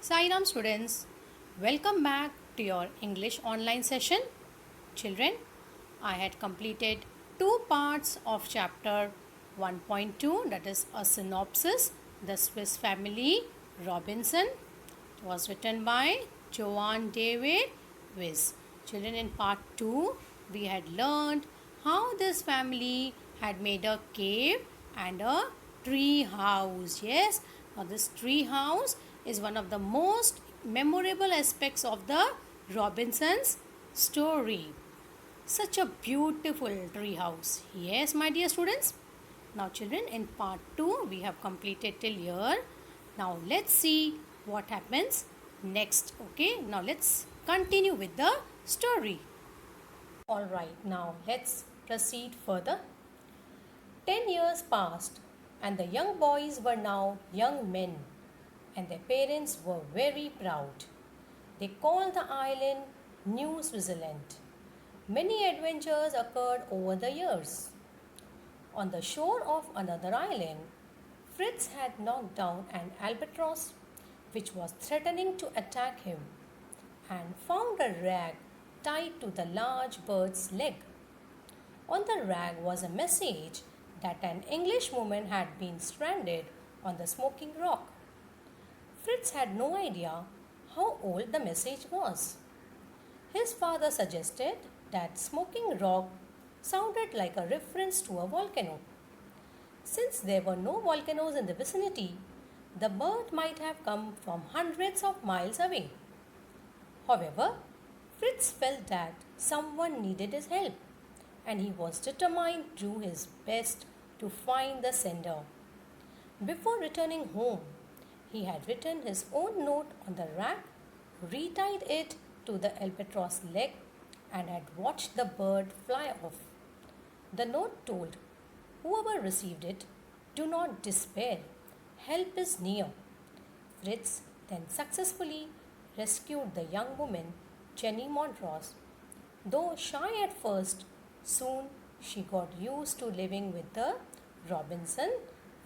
Sairam students, welcome back to your English online session. Children, I had completed two parts of chapter 1.2, that is a synopsis, The Swiss Family Robinson. It was written by Joan David Wiss. Children, in part 2, we had learned how this family had made a cave and a tree house. Yes, now this tree house is one of the most memorable aspects of the Robinson's story. Such a beautiful tree house. Yes, my dear students. Now, children, in part 2, we have completed till here. Now, let's see what happens next. Okay, now let's continue with the story. Alright, now let's proceed further. 10 years passed, and the young boys were now young men, and their parents were very proud. They called the island New Switzerland. Many adventures occurred over the years. On the shore of another island, Fritz had knocked down an albatross which was threatening to attack him and found a rag tied to the large bird's leg. On the rag was a message that an English woman had been stranded on the smoking rock. Fritz had no idea how old the message was. His father suggested that Smoking Rock sounded like a reference to a volcano. Since there were no volcanoes in the vicinity, the bird might have come from hundreds of miles away. However, Fritz felt that someone needed his help and he was determined to do his best to find the sender. Before returning home, he had written his own note on the rack, retied it to the albatross leg, and had watched the bird fly off. The note told, "Whoever received it, do not despair. Help is near." Fritz then successfully rescued the young woman, Jenny Montrose. Though shy at first, soon she got used to living with the Robinson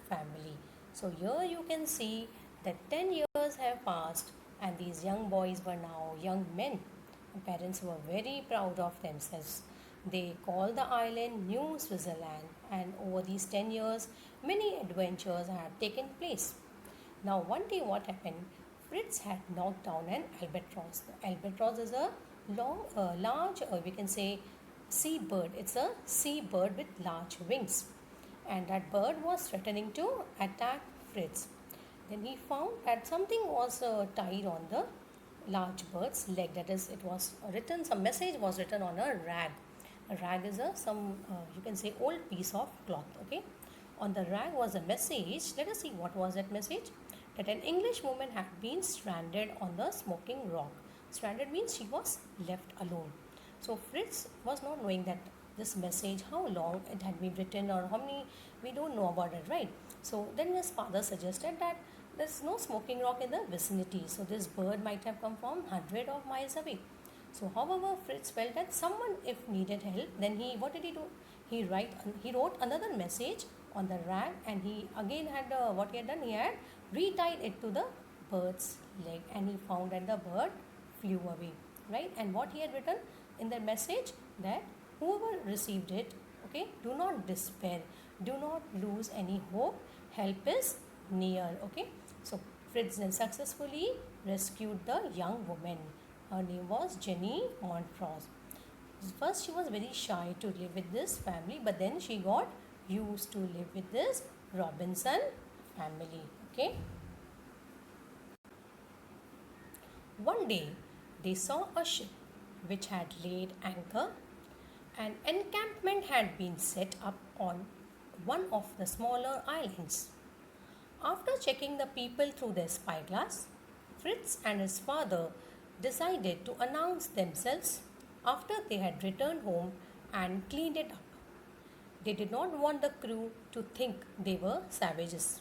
family. So here you can see that 10 years have passed and these young boys were now young men. The parents were very proud of themselves. They called the island New Switzerland, and over these 10 years, many adventures had taken place. Now, one day, what happened? Fritz had knocked down an albatross. The albatross is a large, we can say, sea bird. It's a sea bird with large wings, and that bird was threatening to attack Fritz. Then he found that something was tied on the large bird's leg. That is, it was written. Some message was written on a rag. A rag is you can say old piece of cloth. Okay, on the rag was a message. Let us see what was that message. That an English woman had been stranded on the smoking rock. Stranded means she was left alone. So Fritz was not knowing that this message, how long it had been written or how many, we don't know about it, right? So then his father suggested that there's no smoking rock in the vicinity. So this bird might have come from hundred of miles away. So however, Fritz felt that someone if needed help, then what did he do? He wrote another message on the rag, and he again had what he had done, he had retied it to the bird's leg, and he found that the bird flew away, right? And what he had written in the message, that whoever received it, okay, do not despair, do not lose any hope, help is near. Okay, so Fritz then successfully rescued the young woman. Her name was Jenny Montrose. First, she was very shy to live with this family, but then she got used to live with this Robinson family. Okay. One day, they saw a ship which had laid anchor. An encampment had been set up on one of the smaller islands. After checking the people through their spyglass, Fritz and his father decided to announce themselves after they had returned home and cleaned it up. They did not want the crew to think they were savages.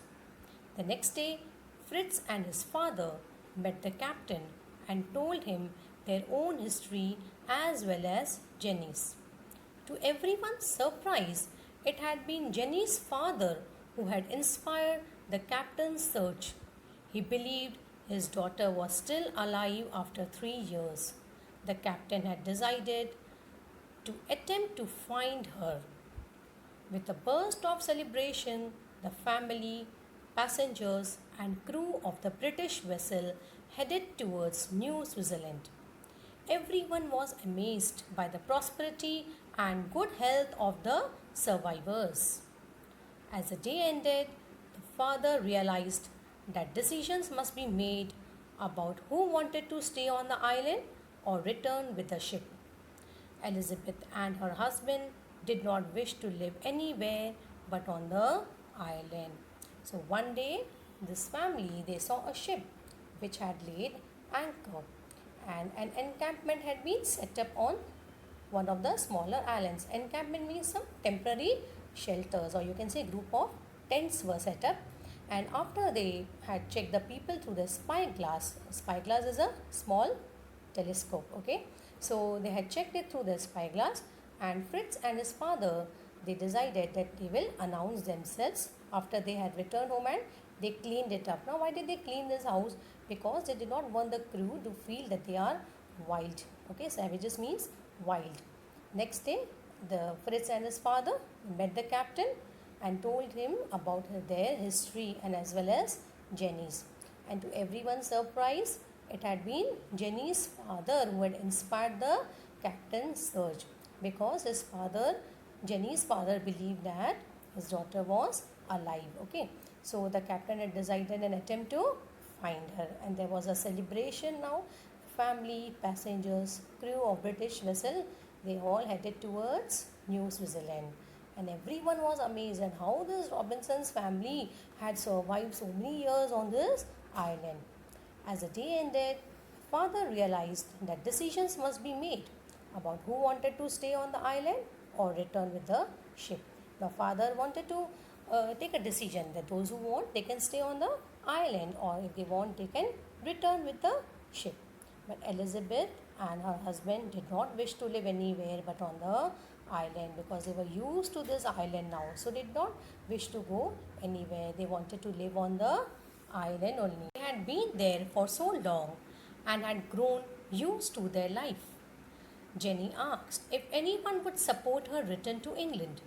The next day, Fritz and his father met the captain and told him their own history as well as Jenny's. To everyone's surprise, it had been Jenny's father who had inspired the captain's search. He believed His daughter was still alive after 3 years. The captain had decided to attempt to find her. With a burst of celebration, the family, passengers, and crew of the British vessel headed towards New Switzerland. Everyone was amazed by the prosperity and good health of the survivors. As the day ended, the father realized that decisions must be made about who wanted to stay on the island or return with the ship. Elizabeth and her husband did not wish to live anywhere but on the island. So one day, this family they saw a ship which had laid anchor, and an encampment had been set up on one of the smaller islands. Encampment means some temporary shelters, or you can say group of tents were set up. And after they had checked the people through the spyglass is a small telescope. Okay, so they had checked it through the spyglass, and Fritz and his father they decided that they will announce themselves after they had returned home, and they cleaned it up. Now, why did they clean this house? Because they did not want the crew to feel that they are wild. Okay, savages means wild. Next day, the Fritz and his father met the captain and told him about their history and as well as Jenny's. And to everyone's surprise, it had been Jenny's father who had inspired the captain's search, because Jenny's father, believed that his daughter was alive. Okay, so the captain had decided an attempt to find her, and there was a celebration now. Family, passengers, crew of British vessel, they all headed towards New Switzerland. And everyone was amazed at how this Robinson's family had survived so many years on this island. As the day ended, father realized that decisions must be made about who wanted to stay on the island or return with the ship. The father wanted to take a decision that those who want they can stay on the island, or if they want they can return with the ship. But Elizabeth and her husband did not wish to live anywhere but on the island, because they were used to this island now, so did not wish to go anywhere. They wanted to live on the island only. They had been there for so long and had grown used to their life. Jenny asked if anyone would support her return to England.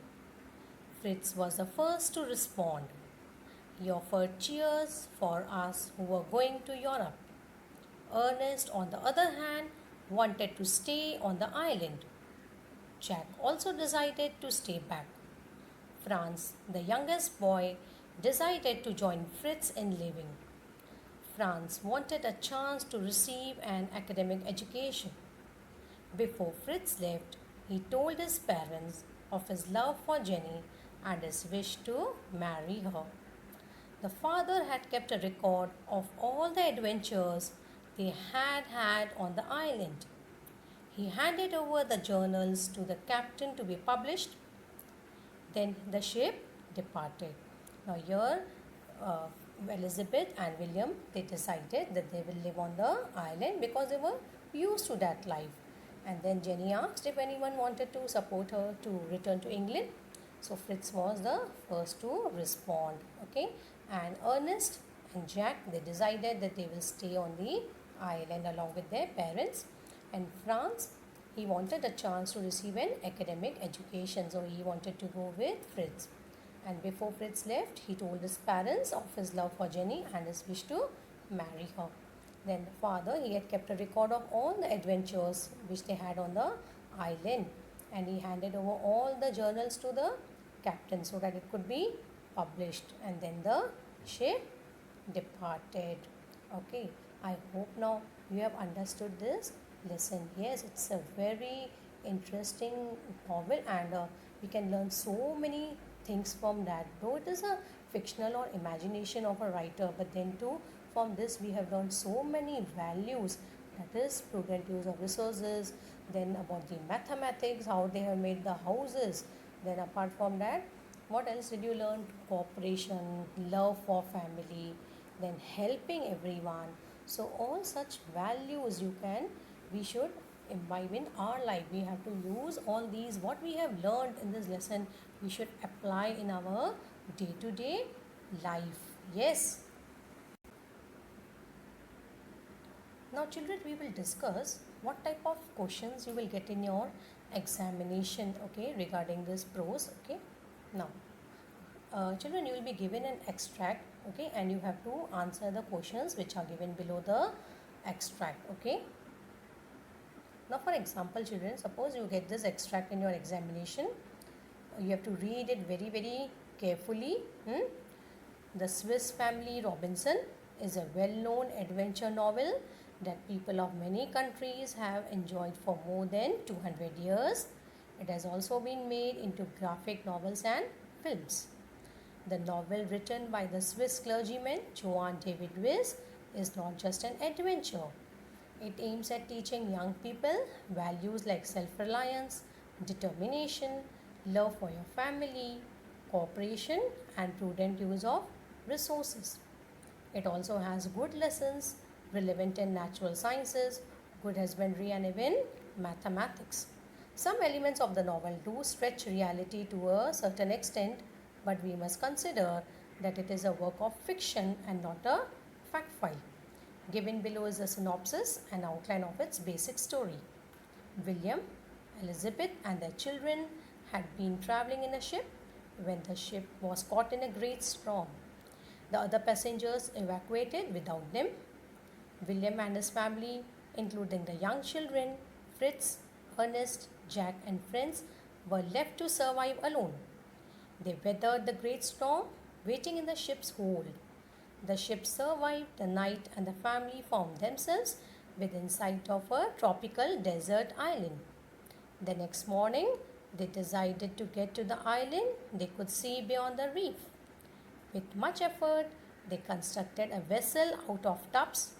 Fritz was the first to respond. He offered cheers for us who were going to Europe. Ernest, on the other hand, wanted to stay on the island. Jack also decided to stay back. Franz, the youngest boy, decided to join Fritz in living. Franz wanted a chance to receive an academic education. Before Fritz left, he told his parents of his love for Jenny and his wish to marry her. The father had kept a record of all the adventures they had had on the island. He handed over the journals to the captain to be published. Then the ship departed. Now here, Elizabeth and William, they decided that they will live on the island because they were used to that life. And then Jenny asked if anyone wanted to support her to return to England. So Fritz was the first to respond. Okay, and Ernest and Jack, they decided that they will stay on the island along with their parents. And Franz, he wanted a chance to receive an academic education, so he wanted to go with Fritz. And before Fritz left, he told his parents of his love for Jenny and his wish to marry her. Then the father, he had kept a record of all the adventures which they had on the island, and he handed over all the journals to the captain so that it could be published. And then the ship departed. Okay, I hope now you have understood this lesson. Yes, it's a very interesting novel, and we can learn so many things from that. Though it is a fictional or imagination of a writer, but then too from this we have learned so many values, that is prudent use of resources, then about the mathematics, how they have made the houses. Then apart from that, what else did you learn? Cooperation, love for family, then helping everyone. So all such values we should imbibe in our life. We have to use all these what we have learned in this lesson, we should apply in our day-to-day life. Yes. Now children, we will discuss what type of questions you will get in your examination, okay, regarding this prose, okay. Now children, you will be given an extract, okay, and you have to answer the questions which are given below the extract, okay. Now for example children, suppose you get this extract in your examination, you have to read it very carefully. The Swiss Family Robinson is a well-known adventure novel that people of many countries have enjoyed for more than 200 years. It has also been made into graphic novels and films. The novel, written by the Swiss clergyman Johann David Wyss, is not just an adventure. It aims at teaching young people values like self-reliance, determination, love for your family, cooperation, and prudent use of resources. It also has good lessons relevant in natural sciences, good husbandry, and even mathematics. Some elements of the novel do stretch reality to a certain extent, but we must consider that it is a work of fiction and not a fact file. Given below is a synopsis and outline of its basic story. William, Elizabeth, and their children had been traveling in a ship when the ship was caught in a great storm. The other passengers evacuated without them. William and his family, including the young children, Fritz, Ernest, Jack, and friends, were left to survive alone. They weathered the great storm, waiting in the ship's hold. The ship survived the night and the family found themselves within sight of a tropical desert island. The next morning, they decided to get to the island they could see beyond the reef. With much effort, they constructed a vessel out of tubs.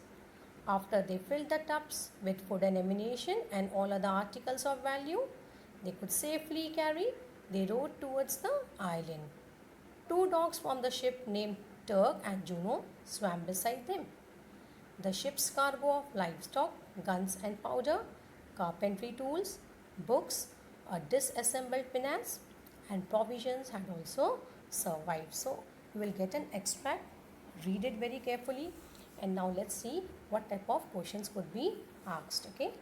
After they filled the tubs with food and ammunition and all other articles of value they could safely carry, they rowed towards the island. Two dogs from the ship named Turk and Juno swam beside them. The ship's cargo of livestock, guns and powder, carpentry tools, books, a disassembled pinnace, and provisions had also survived. So you will get an extract, read it very carefully, and now let's see what type of questions could be asked. Okay.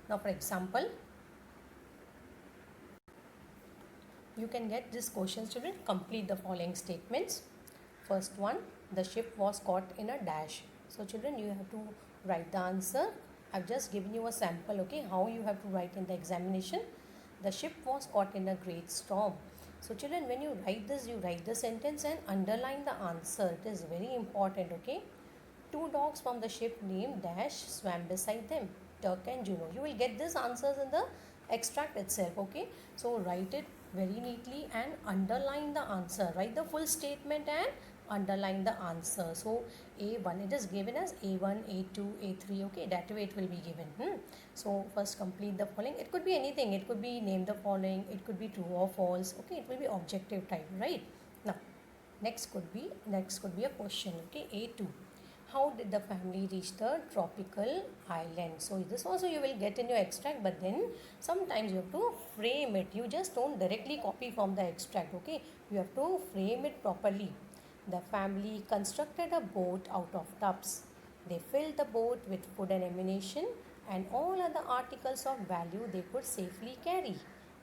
Now for example, you can get this question, children. Complete the following statements. First one, the ship was caught in a dash. So children, you have to write the answer. I've just given you a sample, okay, how you have to write in the examination. The ship was caught in a great storm. So children, when you write the sentence and underline the answer. It is very important, okay. Two dogs from the ship named Dash swam beside them, Turk and Juno. You will get these answers in the extract itself, okay. So write it very neatly and underline the answer. Write the full statement and underline the answer. So A1, it is given as A1, A2, A3, okay, that way it will be given. So first complete the following. It could be anything. It could be name the following. It could be true or false, okay. It will be objective type, right? Now next could be a question, okay. A2, how did the family reach the tropical island? So this also you will get in your extract, but then sometimes you have to frame it. You just don't directly copy from the extract, okay. You have to frame it properly. The family constructed a boat out of tubs. They filled the boat with food and ammunition and all other articles of value they could safely carry.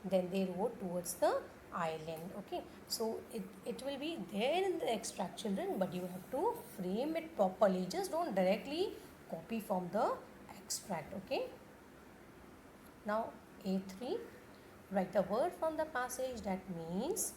Then they rowed towards the island, okay. So it will be there in the extract, children, but you have to frame it properly. Just don't directly copy from the extract, okay. Now A3, write a word from the passage that means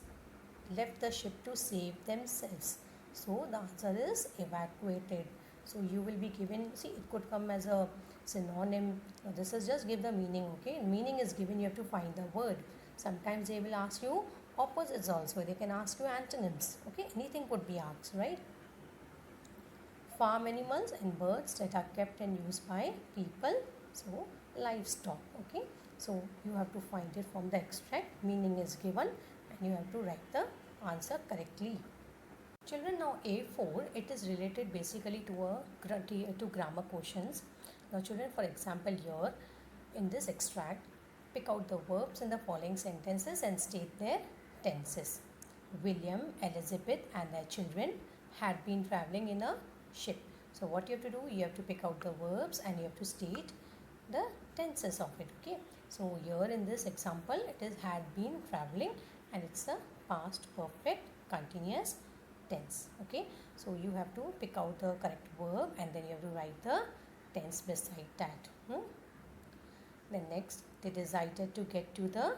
left the ship to save themselves. So the answer is evacuated. So you will be given, see, it could come as a synonym. This is just give the meaning, okay. Meaning is given, you have to find the word. Sometimes they will ask you opposites also. They can ask you antonyms, okay. Anything could be asked, right? Farm animals and birds that are kept and used by people. So livestock, okay. So you have to find it from the extract. Meaning is given and you have to write the answer correctly. Children, now A4, it is related basically to grammar questions. Now children, for example, here in this extract, pick out the verbs in the following sentences and state their tenses. William, Elizabeth and their children had been traveling in a ship. So what you have to do, you have to pick out the verbs and you have to state the tenses of it. Okay, so here in this example it is had been traveling and it's a past perfect continuous tense. Okay, so you have to pick out the correct verb and then you have to write the tense beside that. Then next, they decided to get to the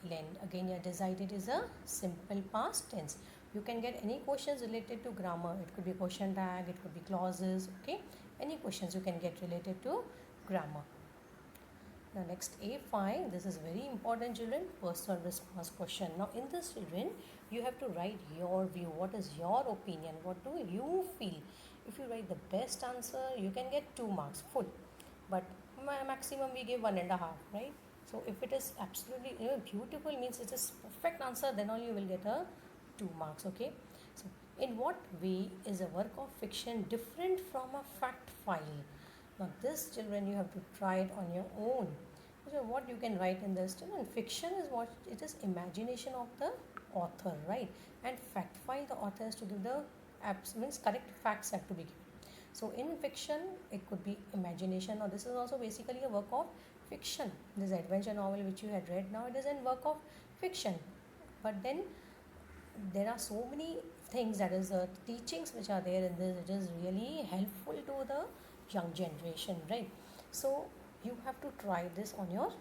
island. Again, your decided is a simple past tense. You can get any questions related to grammar. It could be question tag, it could be clauses. Okay, any questions you can get related to grammar. Now next A5, this is very important, children, personal response question. Now in this, children, you have to write your view. What is your opinion? What do you feel? If you write the best answer, you can get 2 marks full. But maximum we give 1.5, right? So if it is absolutely beautiful, means it is perfect answer, then only you will get a 2 marks. Okay. So in what way is a work of fiction different from a fact file? Now this, children, you have to try it on your own. So what you can write in this, children, fiction is what it is, imagination of the author, right? And fact file, the author has to give the means correct facts have to be given. So in fiction it could be imagination. Now this is also basically a work of fiction. This adventure novel which you had read, now it is in work of fiction. But then there are so many things, that is teachings which are there in this. It is really helpful to the young generation, right? So you have to try this on your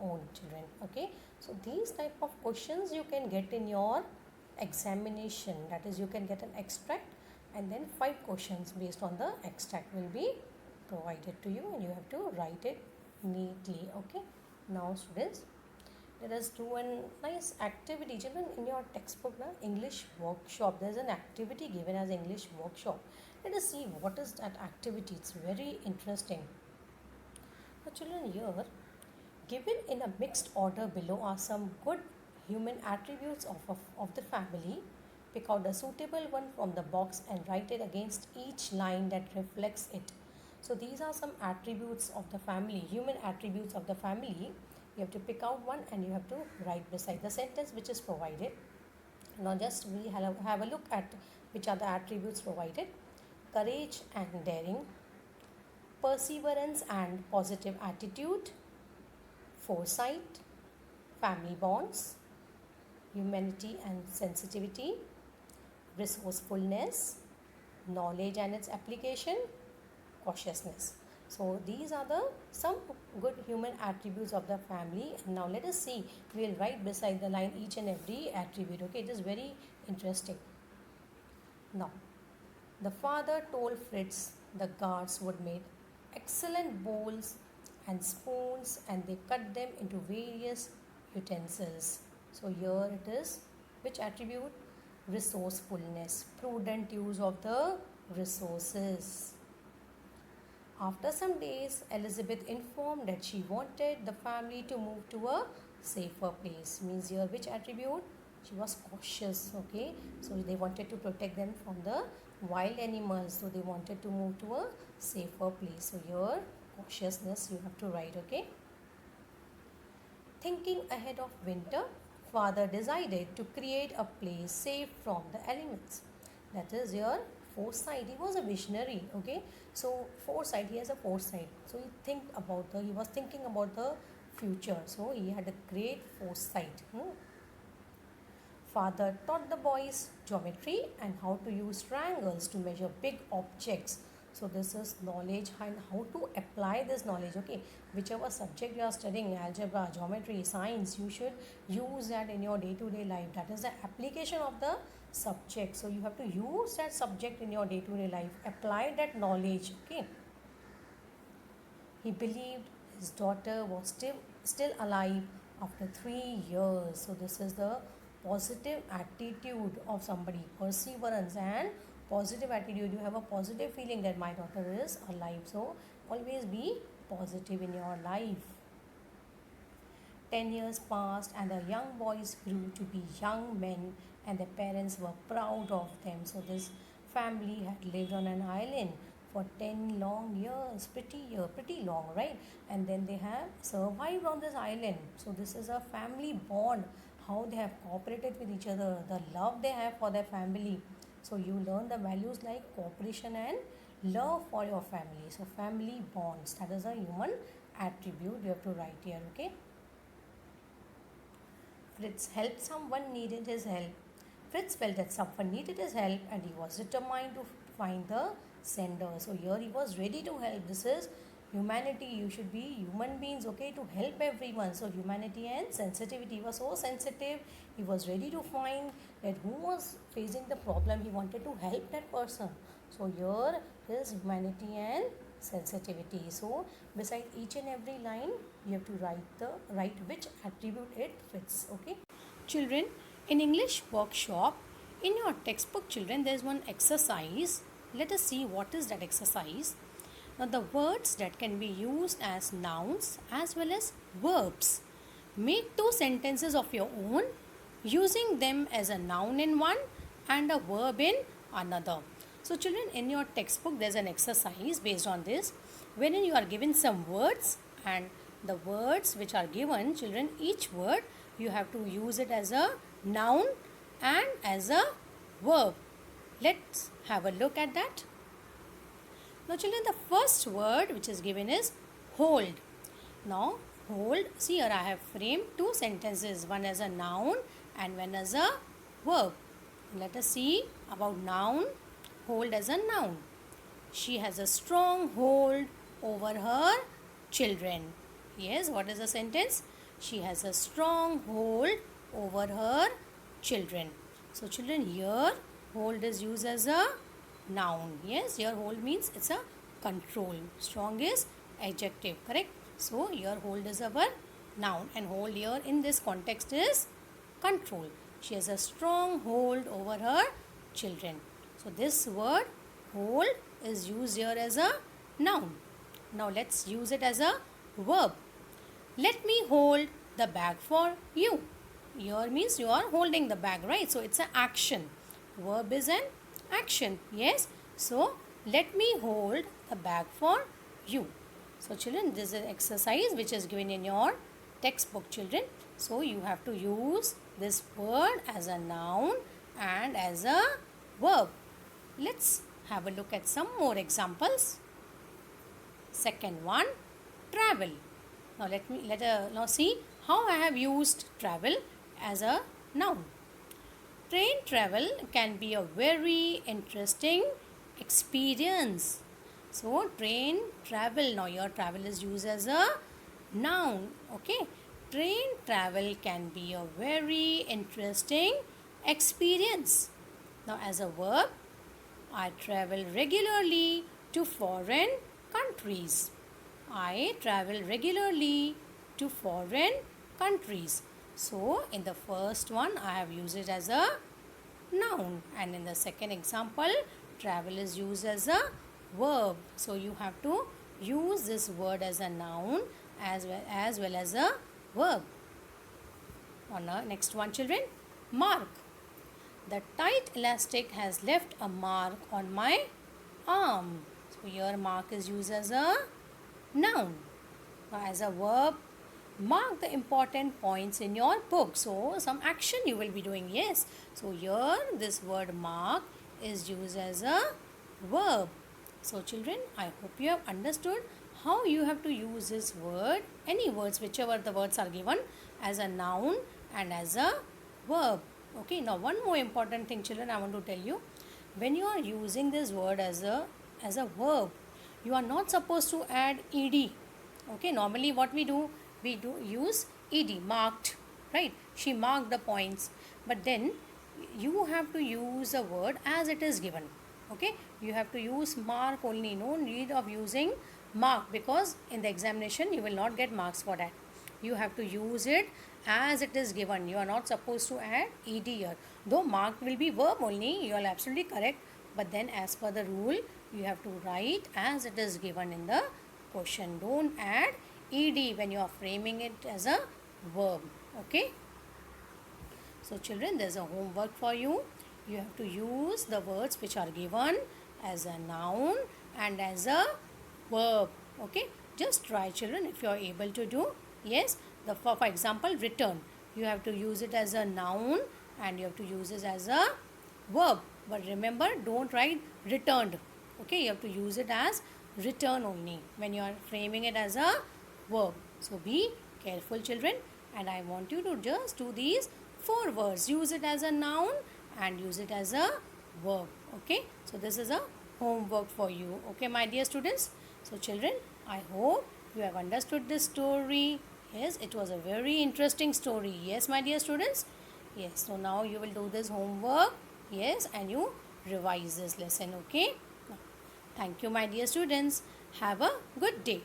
own, children. Okay, so these type of questions you can get in your examination, that is you can get an extract and then 5 questions based on the extract will be provided to you and you have to write it neatly. Okay, now students, let us do a nice activity. Children, in your textbook, English workshop, there is an activity given as English workshop. Let us see what is that activity. It's very interesting. Now children, here given in a mixed order below are some good human attributes of the family. Pick out a suitable one from the box and write it against each line that reflects it. So these are some attributes of the family, human attributes of the family. You have to pick out one and you have to write beside the sentence which is provided. Now just we have a look at which are the attributes provided. Courage and daring, perseverance and positive attitude, foresight, family bonds, humanity and sensitivity, resourcefulness, knowledge and its application, cautiousness. So these are the some good human attributes of the family. And now let us see, we will write beside the line each and every attribute. Okay, it is very interesting. Now the father told Fritz the guards would make excellent bowls and spoons and they cut them into various utensils. So here it is, which attribute? Resourcefulness, prudent use of the resources. After some days, Elizabeth informed that she wanted the family to move to a safer place. Means here which attribute? She was cautious. Okay, so they wanted to protect them from the wild animals, so they wanted to move to a safer place. So here cautiousness you have to write. Okay, thinking ahead of winter, father decided to create a place safe from the elements. That is your foresight. He was a visionary. Okay, so foresight, he has a foresight. So he was thinking about the future. So he had a great foresight. Father taught the boys geometry and how to use triangles to measure big objects. So this is knowledge and how to apply this knowledge. Okay, whichever subject you are studying, algebra, geometry, science, you should use that in your day-to-day life. That is the application of the subject. So you have to use that subject in your day-to-day life. Apply that knowledge. Okay. He believed his daughter was still alive after 3 years. So this is the positive attitude of somebody, perseverance and positive attitude. You have a positive feeling that my daughter is alive. So always be positive in your life. 10 years passed and the young boys grew to be young men and their parents were proud of them. So this family had lived on an island for 10 long years, pretty long, right? And then they have survived on this island. So this is a family bond, how they have cooperated with each other, the love they have for their family. So you learn the values like cooperation and love for your family. So family bonds, that is a human attribute you have to write here. Okay. Fritz helped someone needed his help. Fritz felt that someone needed his help and he was determined to find the sender. So here he was ready to help. This is humanity. You should be human beings, okay, to help everyone. So humanity and sensitivity. He was so sensitive. He was ready to find that who was facing the problem. He wanted to help that person. So here is humanity and sensitivity. So beside each and every line you have to write which attribute it fits. Okay, children, in English workshop, in your textbook, children, there is one exercise. Let us see what is that exercise. Now the words that can be used as nouns as well as verbs, make two sentences of your own using them as a noun in one and a verb in another. So children, in your textbook there is an exercise based on this, wherein you are given some words, and the words which are given, children, each word you have to use it as a noun and as a verb. Let's have a look at that. Now children, the first word which is given is hold. Now hold, see here I have framed two sentences, one as a noun and one as a verb. Let us see about noun. Hold as a noun. She has a strong hold over her children. Yes, what is the sentence? She has a strong hold over her children. So children, here hold is used as a noun. Yes, here hold means it's a control. Strong is adjective, correct? So here hold is our noun, and hold here in this context is control. She has a strong hold over her children. So this word hold is used here as a noun. Now let's use it as a verb. Let me hold the bag for you. Here means you are holding the bag, right? So it's an action. Verb is an action. Yes. So let me hold the bag for you. So children, this is an exercise which is given in your textbook, children. So you have to use this word as a noun and as a verb. Let's have a look at some more examples. Second one, travel. Now now see how I have used travel as a noun. Train travel can be a very interesting experience. So train travel, now your travel is used as a noun. Okay, train travel can be a very interesting experience. Now as a verb, I travel regularly to foreign countries. I travel regularly to foreign countries. So in the first one I have used it as a noun, and in the second example travel is used as a verb. So you have to use this word as a noun as well as a verb. On the next one, children, mark. The tight elastic has left a mark on my arm. So here mark is used as a noun. Now as a verb, mark the important points in your book. So some action you will be doing. Yes. So here this word mark is used as a verb. So children, I hope you have understood how you have to use this word, any words, whichever the words are given, as a noun and as a verb. Okay, now one more important thing, children, I want to tell you. When you are using this word as a verb, you are not supposed to add ed. Okay, normally what we do use ed, marked, right? She marked the points. But then you have to use the word as it is given. Okay, you have to use mark only. No need of using mark, because in the examination you will not get marks for that. You have to use it as it is given. You are not supposed to add ed here. Though marked will be verb only, you are absolutely correct. But then as per the rule, you have to write as it is given in the question. Don't add ed when you are framing it as a verb. Okay. So children, there is a homework for you. You have to use the words which are given as a noun and as a verb. Okay. Just try, children, if you are able to do. Yes. For example, return. You have to use it as a noun and you have to use it as a verb. But remember, don't write returned. Okay, you have to use it as return only when you are framing it as a verb. So be careful, children, and I want you to just do these 4 words. Use it as a noun and use it as a verb. Okay, so this is a homework for you. Okay, my dear students. So children, I hope you have understood this story. Yes, it was a very interesting story. Yes, my dear students. Yes, so now you will do this homework. Yes, and you revise this lesson. Okay. Thank you, my dear students. Have a good day.